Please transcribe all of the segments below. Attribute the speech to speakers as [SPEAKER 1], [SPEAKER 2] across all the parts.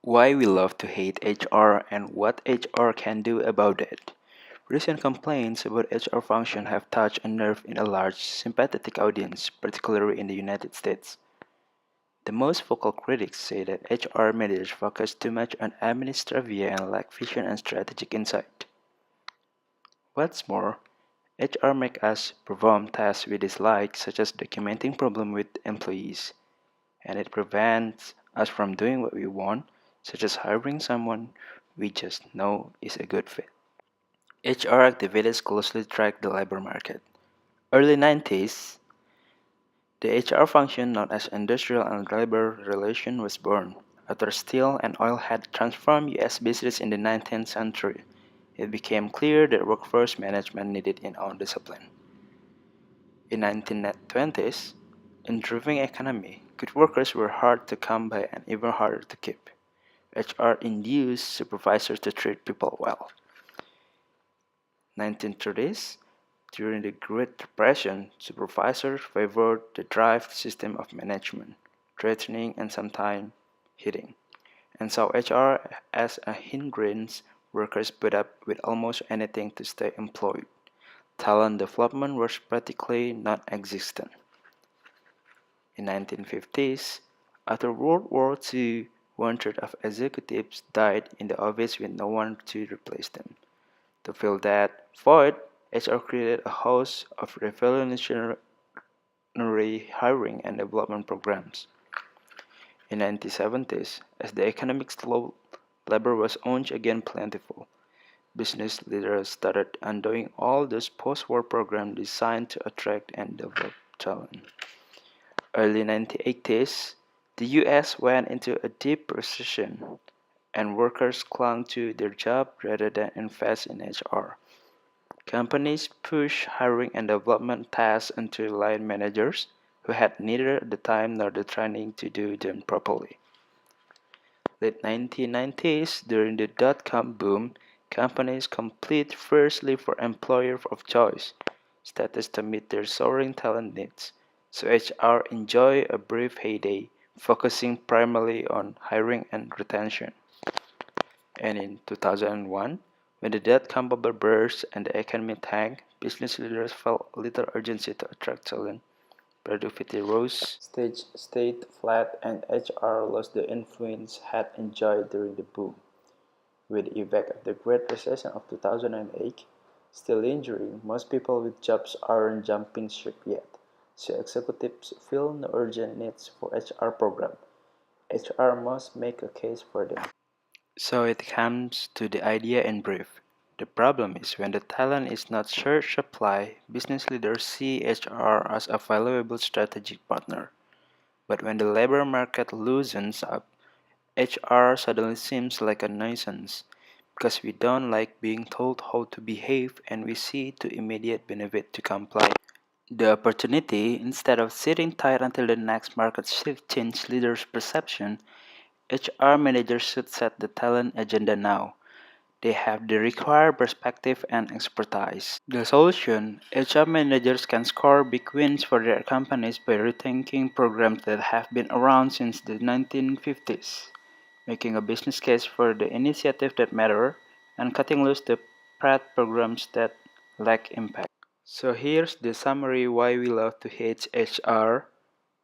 [SPEAKER 1] Why we love to hate HR and what HR can do about it. Recent complaints about HR function have touched a nerve in a large, sympathetic audience, particularly in the United States. The most vocal critics say that HR managers focus too much on administrivia and lack vision and strategic insight. What's more, HR make us perform tasks we dislike, such as documenting problems with employees, and it prevents us from doing what we want, such as hiring someone we just know is a good fit. HR activities closely track the labor market. Early 90s, the HR function known as Industrial and Labor Relation was born. After steel and oil had transformed US business in the 19th century, it became clear that workforce management needed its own discipline. In 1920s, in a thriving economy, good workers were hard to come by and even harder to keep. HR induced supervisors to treat people well. 1930s, during the Great Depression, supervisors favored the drive system of management, threatening and sometimes hitting, and saw HR as a hindrance. Workers put up with almost anything to stay employed. Talent development was practically non-existent. In 1950s, after World War II, one-third of executives died in the office with no one to replace them. To fill that void, HR created a host of revolutionary hiring and development programs. In the 1970s, as the economic slowed, labor was once again plentiful. Business leaders started undoing all those post-war programs designed to attract and develop talent. Early 1980s, the US went into a deep recession, and workers clung to their job rather than invest in HR. Companies pushed hiring and development tasks onto line managers who had neither the time nor the training to do them properly. Late 1990s, during the dot-com boom, companies compete fiercely for employer of choice status to meet their soaring talent needs. So HR enjoyed a brief heyday, focusing primarily on hiring and retention. And in 2001, when the dot-com bubble burst and the economy tanked, business leaders felt little urgency to attract talent. Productivity rose, stage stayed flat, and HR lost the influence it had enjoyed during the boom. With the effect of the Great Recession of 2008 still lingering, most people with jobs aren't jumping ship yet, so executives feel no urgent needs for HR program. HR must make a case for them. So it comes to the idea in brief. The problem is when the talent is not short supply, business leaders see HR as a valuable strategic partner. But when the labor market loosens up, HR suddenly seems like a nuisance because we don't like being told how to behave and we see to immediate benefit to comply. The opportunity, instead of sitting tight until the next market shift changes leaders' perception, HR managers should set the talent agenda now. They have the required perspective and expertise. The solution: HR managers can score big wins for their companies by rethinking programs that have been around since the 1950s, making a business case for the initiatives that matter, and cutting loose the pet programs that lack impact. So here's the summary why we love to hate HR,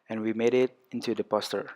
[SPEAKER 1] and we made it into the poster.